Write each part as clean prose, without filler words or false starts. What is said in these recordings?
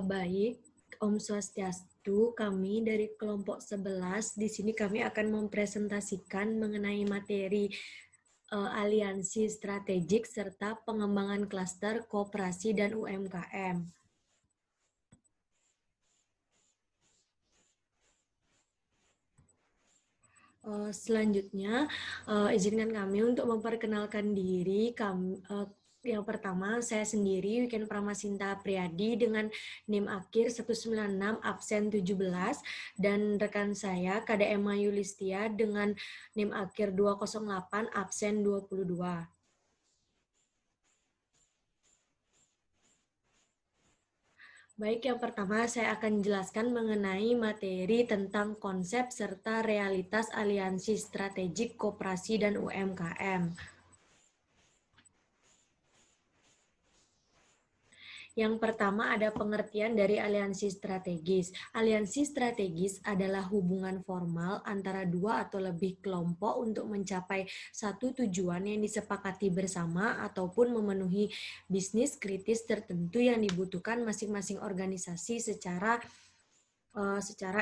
Baik, Om Swastiastu, kami dari kelompok 11, di sini kami akan mempresentasikan mengenai materi aliansi strategik serta pengembangan klaster koperasi dan UMKM. Selanjutnya, izinkan kami untuk memperkenalkan diri. Yang pertama, saya sendiri, Wiken Pramasinta Priyadi dengan NIM akhir 196 absen 17, dan rekan saya KDM Yulistia dengan NIM akhir 208 absen 22. Baik, yang pertama saya akan jelaskan mengenai materi tentang konsep serta realitas aliansi strategik koperasi dan UMKM. Yang pertama ada pengertian dari aliansi strategis. Aliansi strategis adalah hubungan formal antara dua atau lebih kelompok untuk mencapai satu tujuan yang disepakati bersama ataupun memenuhi bisnis kritis tertentu yang dibutuhkan masing-masing organisasi secara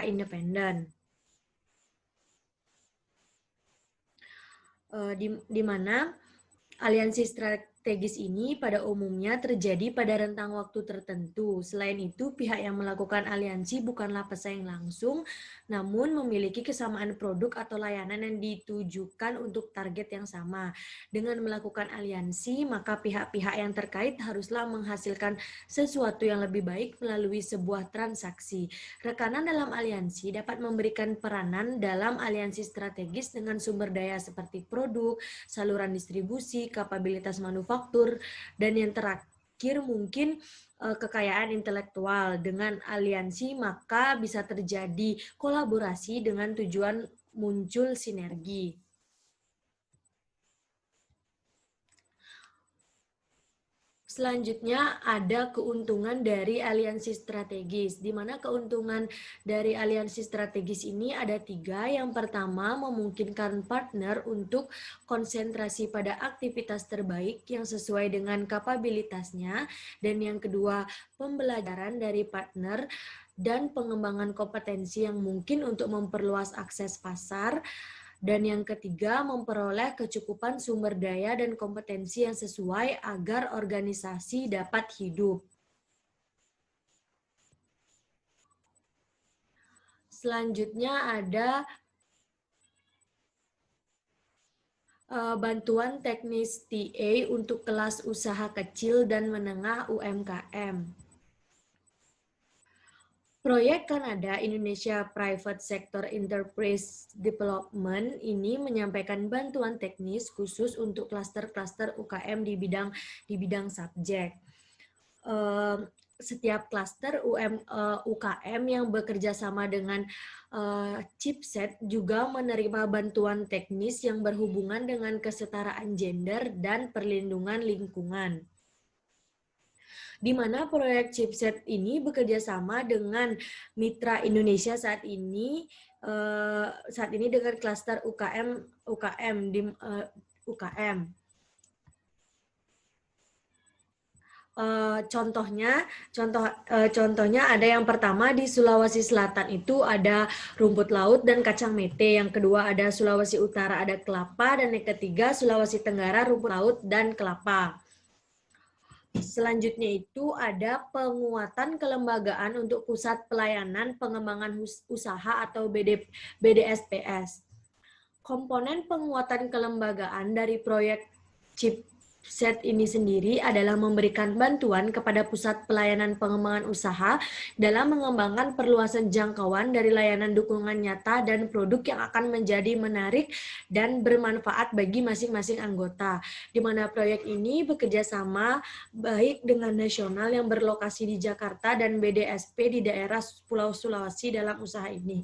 independen. Di mana aliansi strategis ini pada umumnya terjadi pada rentang waktu tertentu. Selain itu, pihak yang melakukan aliansi bukanlah pesaing langsung, namun memiliki kesamaan produk atau layanan yang ditujukan untuk target yang sama. Dengan melakukan aliansi, maka pihak-pihak yang terkait haruslah menghasilkan sesuatu yang lebih baik melalui sebuah transaksi. Rekanan dalam aliansi dapat memberikan peranan dalam aliansi strategis dengan sumber daya seperti produk, saluran distribusi, kapabilitas manufaktur, dan yang terakhir mungkin kekayaan intelektual. Dengan aliansi maka bisa terjadi kolaborasi dengan tujuan muncul sinergi. Selanjutnya ada keuntungan dari aliansi strategis, di mana keuntungan dari aliansi strategis ini ada 3. Yang pertama, memungkinkan partner untuk konsentrasi pada aktivitas terbaik yang sesuai dengan kapabilitasnya, dan yang kedua, pembelajaran dari partner dan pengembangan kompetensi yang mungkin untuk memperluas akses pasar. Dan yang ketiga, memperoleh kecukupan sumber daya dan kompetensi yang sesuai agar organisasi dapat hidup. Selanjutnya ada bantuan teknis TA untuk kelas usaha kecil dan menengah UMKM. Proyek Kanada Indonesia Private Sector Enterprise Development ini menyampaikan bantuan teknis khusus untuk klaster-klaster UKM di bidang subjek. Setiap klaster UKM yang bekerja sama dengan Chipset juga menerima bantuan teknis yang berhubungan dengan kesetaraan gender dan perlindungan lingkungan, di mana proyek Chipset ini bekerja sama dengan mitra Indonesia saat ini dengan klaster UKM. Contohnya ada yang pertama di Sulawesi Selatan itu ada rumput laut dan kacang mete, yang kedua ada Sulawesi Utara ada kelapa, dan yang ketiga Sulawesi Tenggara rumput laut dan kelapa. Selanjutnya itu ada penguatan kelembagaan untuk Pusat Pelayanan Pengembangan Usaha atau BDSPS. Komponen penguatan kelembagaan dari proyek Chipset ini sendiri adalah memberikan bantuan kepada Pusat Pelayanan Pengembangan Usaha dalam mengembangkan perluasan jangkauan dari layanan dukungan nyata dan produk yang akan menjadi menarik dan bermanfaat bagi masing-masing anggota, di mana proyek ini bekerja sama baik dengan nasional yang berlokasi di Jakarta dan BDSP di daerah Pulau Sulawesi dalam usaha ini.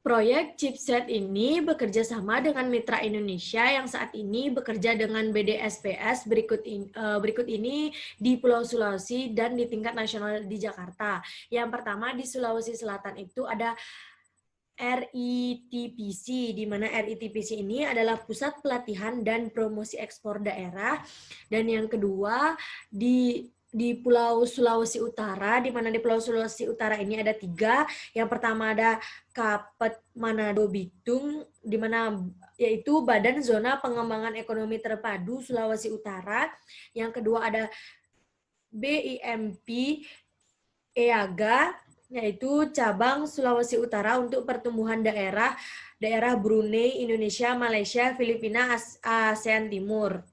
Proyek Chipset ini bekerja sama dengan mitra Indonesia yang saat ini bekerja dengan BDSPS berikut ini di Pulau Sulawesi dan di tingkat nasional di Jakarta. Yang pertama di Sulawesi Selatan itu ada RITPC, di mana RITPC ini adalah Pusat Pelatihan dan Promosi Ekspor Daerah. Dan yang kedua di Pulau Sulawesi Utara, di mana di Pulau Sulawesi Utara ini ada 3. Yang pertama ada Kapet Manado Bitung, di mana yaitu Badan Zona Pengembangan Ekonomi Terpadu Sulawesi Utara. Yang kedua ada BIMP EAGA, yaitu cabang Sulawesi Utara untuk pertumbuhan daerah Brunei, Indonesia, Malaysia, Filipina, ASEAN Timur.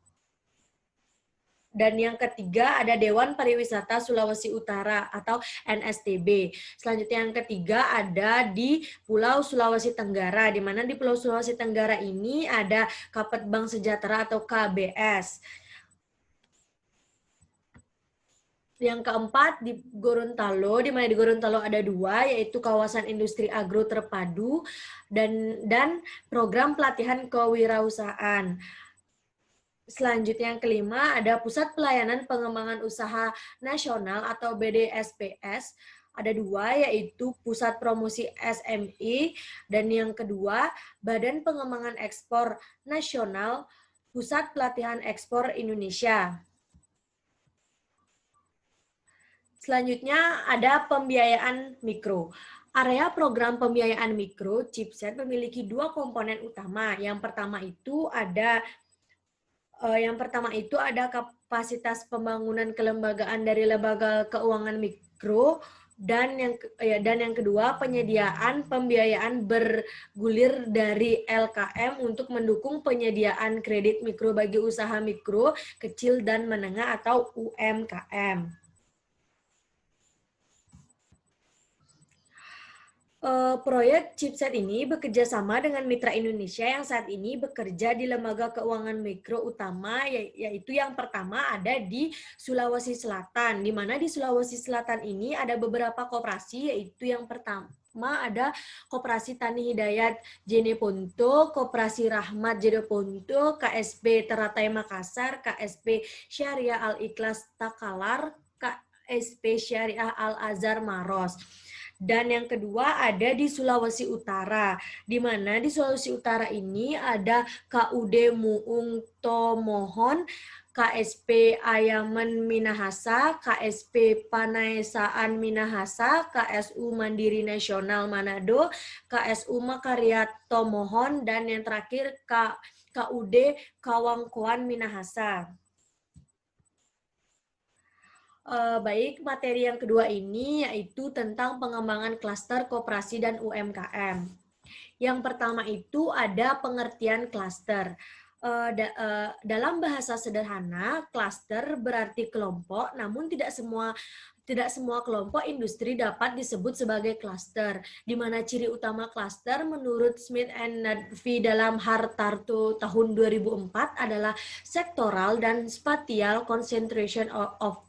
Dan yang ketiga ada Dewan Pariwisata Sulawesi Utara atau NSTB. Selanjutnya yang ketiga ada di Pulau Sulawesi Tenggara, di mana di Pulau Sulawesi Tenggara ini ada Kapet Bank Sejahtera atau KBS. Yang keempat di Gorontalo, di mana di Gorontalo ada 2, yaitu kawasan industri agro terpadu dan program pelatihan kewirausahaan. Selanjutnya yang kelima ada Pusat Pelayanan Pengembangan Usaha Nasional atau BDSPS. Ada 2, yaitu Pusat Promosi SME, dan yang kedua Badan Pengembangan Ekspor Nasional, Pusat Pelatihan Ekspor Indonesia. Selanjutnya ada pembiayaan mikro. Area program pembiayaan mikro Chipset memiliki 2 komponen utama. Yang pertama itu ada kapasitas pembangunan kelembagaan dari lembaga keuangan mikro, dan yang kedua penyediaan pembiayaan bergulir dari LKM untuk mendukung penyediaan kredit mikro bagi usaha mikro, kecil dan menengah atau UMKM. Proyek Chipset ini bekerja sama dengan mitra Indonesia yang saat ini bekerja di lembaga keuangan mikro utama, yaitu yang pertama ada di Sulawesi Selatan, di mana di Sulawesi Selatan ini ada beberapa koperasi, yaitu yang pertama ada Koperasi Tani Hidayat Jeneponto, Koperasi Rahmat Jeneponto, KSP Teratai Makassar, KSP Syariah Al-Ikhlas Takalar, KSP Syariah Al-Azhar Maros. Dan yang kedua ada di Sulawesi Utara, di mana di Sulawesi Utara ini ada KUD Muung Tomohon, KSP Ayaman Minahasa, KSP Panaesaan Minahasa, KSU Mandiri Nasional Manado, KSU Makarya Tomohon, dan yang terakhir KUD Kawangkoan Minahasa. Baik, materi yang kedua ini yaitu tentang pengembangan klaster koperasi dan UMKM. Yang pertama itu ada pengertian klaster. Dalam bahasa sederhana, klaster berarti kelompok, namun tidak semua kelompok industri dapat disebut sebagai klaster, di mana ciri utama klaster menurut Smith and Nadvi dalam Hartarto tahun 2004 adalah sektoral dan spatial concentration of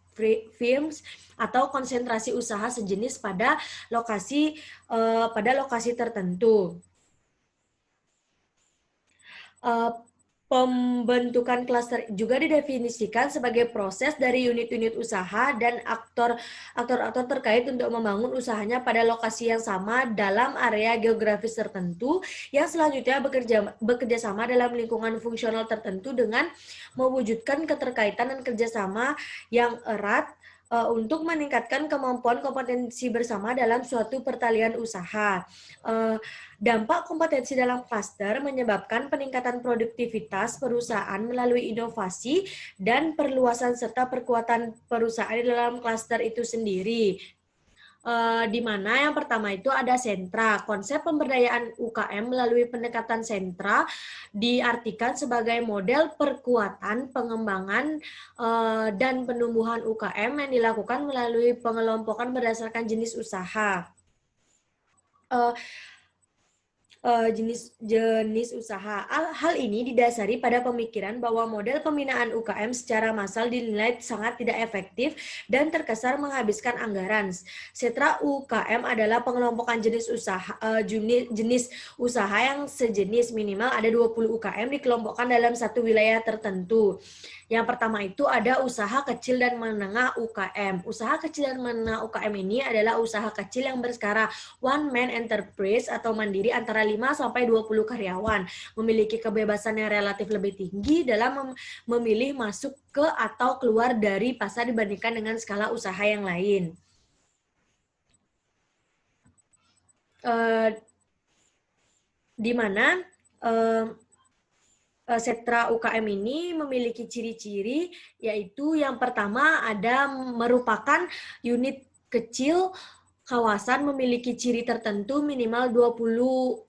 firms atau konsentrasi usaha sejenis pada lokasi tertentu. Pembentukan klaster juga didefinisikan sebagai proses dari unit-unit usaha dan aktor-aktor terkait untuk membangun usahanya pada lokasi yang sama dalam area geografis tertentu yang selanjutnya bekerja sama dalam lingkungan fungsional tertentu dengan mewujudkan keterkaitan dan kerjasama yang erat untuk meningkatkan kemampuan kompetensi bersama dalam suatu pertalian usaha. Dampak kompetensi dalam klaster menyebabkan peningkatan produktivitas perusahaan melalui inovasi dan perluasan serta perkuatan perusahaan di dalam klaster itu sendiri. Di mana yang pertama itu ada sentra. Konsep pemberdayaan UKM melalui pendekatan sentra diartikan sebagai model perkuatan, pengembangan, dan penumbuhan UKM yang dilakukan melalui pengelompokan berdasarkan jenis usaha. jenis usaha. Hal ini didasari pada pemikiran bahwa model pembinaan UKM secara massal dinilai sangat tidak efektif dan terkesan menghabiskan anggaran. Sentra UKM adalah pengelompokan jenis usaha yang sejenis, minimal ada 20 UKM dikelompokkan dalam satu wilayah tertentu. Yang pertama itu ada usaha kecil dan menengah UKM. Usaha kecil dan menengah UKM ini adalah usaha kecil yang berskala one man enterprise atau mandiri antara 5 sampai 20 karyawan, memiliki kebebasan yang relatif lebih tinggi dalam memilih masuk ke atau keluar dari pasar dibandingkan dengan skala usaha yang lain. Di mana sentra UKM ini memiliki ciri-ciri, yaitu yang pertama ada merupakan unit kecil kawasan memiliki ciri tertentu minimal 20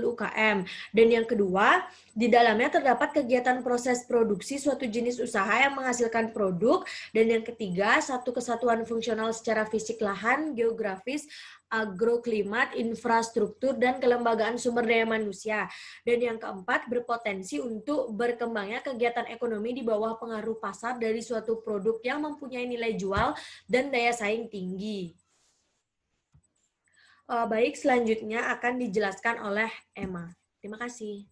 UKM. Dan yang kedua, di dalamnya terdapat kegiatan proses produksi suatu jenis usaha yang menghasilkan produk. Dan yang ketiga, satu kesatuan fungsional secara fisik lahan, geografis, agroklimat, infrastruktur, dan kelembagaan sumber daya manusia. Dan yang keempat, berpotensi untuk berkembangnya kegiatan ekonomi di bawah pengaruh pasar dari suatu produk yang mempunyai nilai jual dan daya saing tinggi. Baik, selanjutnya akan dijelaskan oleh Emma. Terima kasih.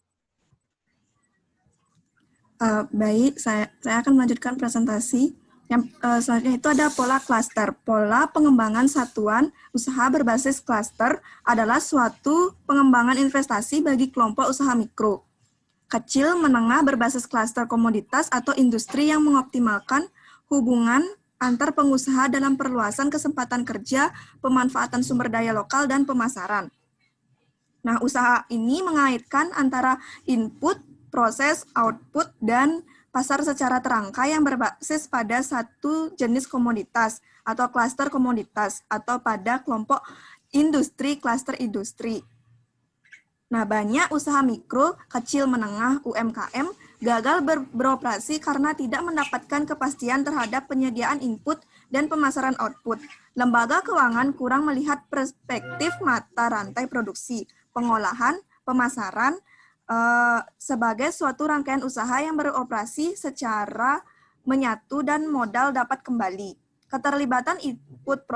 Baik, saya akan melanjutkan presentasi. Yang selanjutnya itu ada pola klaster. Pola pengembangan satuan usaha berbasis klaster adalah suatu pengembangan investasi bagi kelompok usaha mikro, kecil, menengah berbasis klaster komoditas atau industri yang mengoptimalkan hubungan antar pengusaha dalam perluasan kesempatan kerja, pemanfaatan sumber daya lokal, dan pemasaran. Nah, usaha ini mengaitkan antara input, proses, output, dan pasar secara terangkai yang berbasis pada satu jenis komoditas atau klaster komoditas atau pada kelompok industri, klaster industri. Nah, banyak usaha mikro, kecil, menengah, UMKM gagal beroperasi karena tidak mendapatkan kepastian terhadap penyediaan input dan pemasaran output. Lembaga keuangan kurang melihat perspektif mata rantai produksi, pengolahan, pemasaran, sebagai suatu rangkaian usaha yang beroperasi secara menyatu dan modal dapat kembali. Keterlibatan input,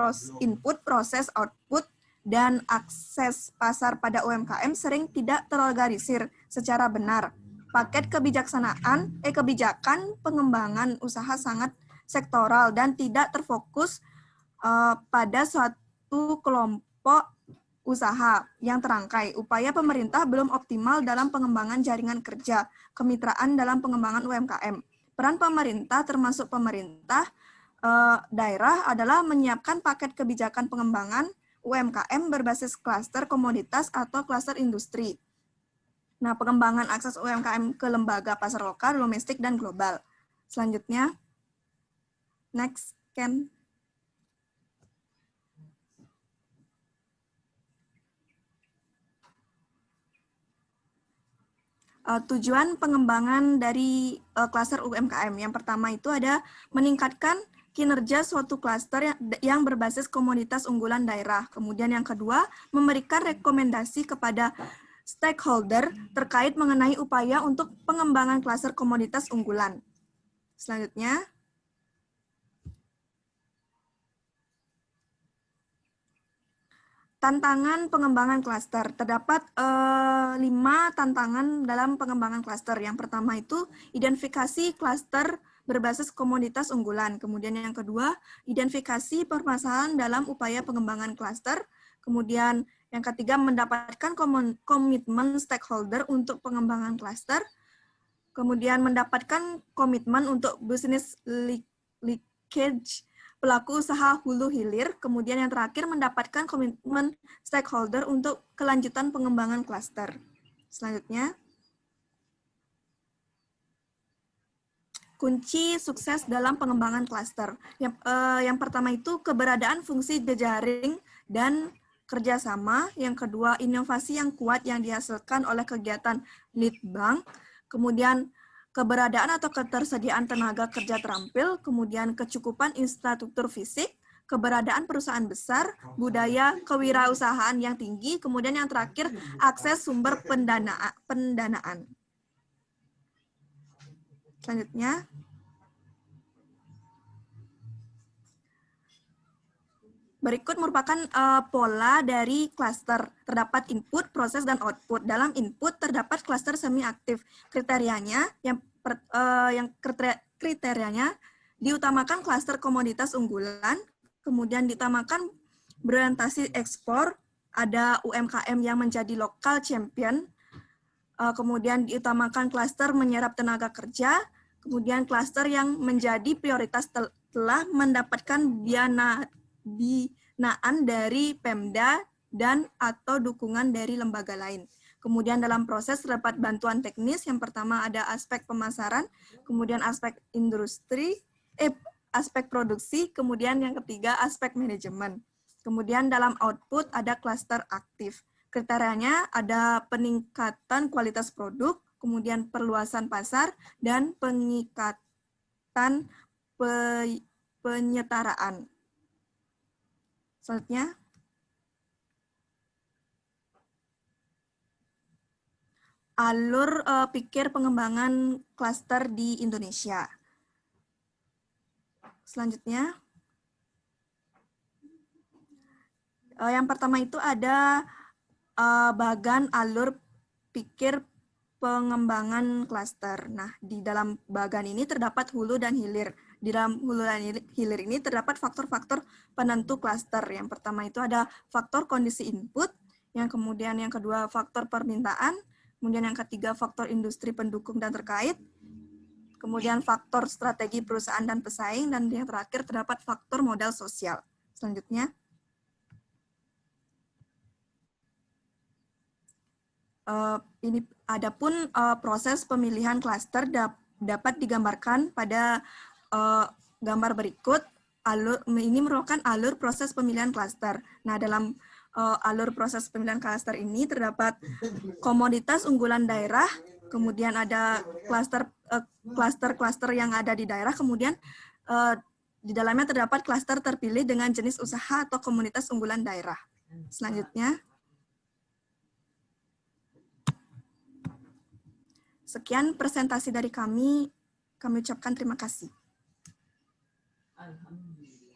proses, output, dan akses pasar pada UMKM sering tidak terorganisir secara benar. Paket kebijakan pengembangan usaha sangat sektoral dan tidak terfokus pada suatu kelompok usaha yang terangkai. Upaya pemerintah belum optimal dalam pengembangan jaringan kerja, kemitraan dalam pengembangan UMKM. Peran pemerintah termasuk pemerintah daerah adalah menyiapkan paket kebijakan pengembangan UMKM berbasis klaster komoditas atau klaster industri. Nah, pengembangan akses UMKM ke lembaga pasar lokal, domestik, dan global. Selanjutnya, next, Ken. Tujuan pengembangan dari klaster UMKM. Yang pertama itu ada meningkatkan kinerja suatu klaster yang berbasis komoditas unggulan daerah. Kemudian yang kedua, memberikan rekomendasi kepada stakeholder terkait mengenai upaya untuk pengembangan klaster komoditas unggulan. Selanjutnya, tantangan pengembangan klaster. Terdapat 5 tantangan dalam pengembangan klaster. Yang pertama itu identifikasi klaster berbasis komoditas unggulan. Kemudian yang kedua, identifikasi permasalahan dalam upaya pengembangan klaster. Kemudian yang ketiga, mendapatkan komitmen stakeholder untuk pengembangan klaster. Kemudian mendapatkan komitmen untuk business leakage pelaku usaha hulu hilir. Kemudian yang terakhir, mendapatkan komitmen stakeholder untuk kelanjutan pengembangan klaster. Selanjutnya, kunci sukses dalam pengembangan klaster. Yang pertama itu keberadaan fungsi jejaring dan kerjasama. Yang kedua, inovasi yang kuat yang dihasilkan oleh kegiatan lead bank. Kemudian keberadaan atau ketersediaan tenaga kerja terampil. Kemudian kecukupan infrastruktur fisik. keberadaan perusahaan besar, budaya kewirausahaan yang tinggi, kemudian yang terakhir akses sumber pendanaan. Selanjutnya, berikut merupakan pola dari klaster. Terdapat input, proses, dan output. Dalam input terdapat klaster semi-aktif. Kriterianya kriterianya diutamakan klaster komoditas unggulan, kemudian diutamakan berorientasi ekspor, ada UMKM yang menjadi lokal champion, kemudian diutamakan klaster menyerap tenaga kerja, kemudian klaster yang menjadi prioritas telah mendapatkan binaan dari Pemda dan atau dukungan dari lembaga lain. Kemudian dalam proses terdapat bantuan teknis, yang pertama ada aspek pemasaran, kemudian aspek aspek produksi, kemudian yang ketiga aspek manajemen. Kemudian dalam output ada klaster aktif. Kriterianya ada peningkatan kualitas produk, kemudian perluasan pasar, dan pengikatan penyetaraan. Selanjutnya, alur pikir pengembangan klaster di Indonesia. Selanjutnya, yang pertama itu ada bagan alur pikir pengembangan klaster. Nah, di dalam bagan ini terdapat hulu dan hilir. Di dalam hulu dan hilir ini terdapat faktor-faktor penentu klaster. Yang pertama itu ada faktor kondisi input, yang kemudian yang kedua faktor permintaan, kemudian yang ketiga faktor industri pendukung dan terkait, kemudian faktor strategi perusahaan dan pesaing, dan yang terakhir terdapat faktor modal sosial. Selanjutnya, ini adapun proses pemilihan klaster dapat digambarkan pada gambar berikut. Ini merupakan alur proses pemilihan klaster. Nah, dalam alur proses pemilihan klaster ini terdapat komoditas unggulan daerah, kemudian ada klaster-klaster yang ada di daerah, kemudian di dalamnya terdapat klaster terpilih dengan jenis usaha atau komunitas unggulan daerah. Selanjutnya, sekian presentasi dari kami ucapkan terima kasih. Alhamdulillah.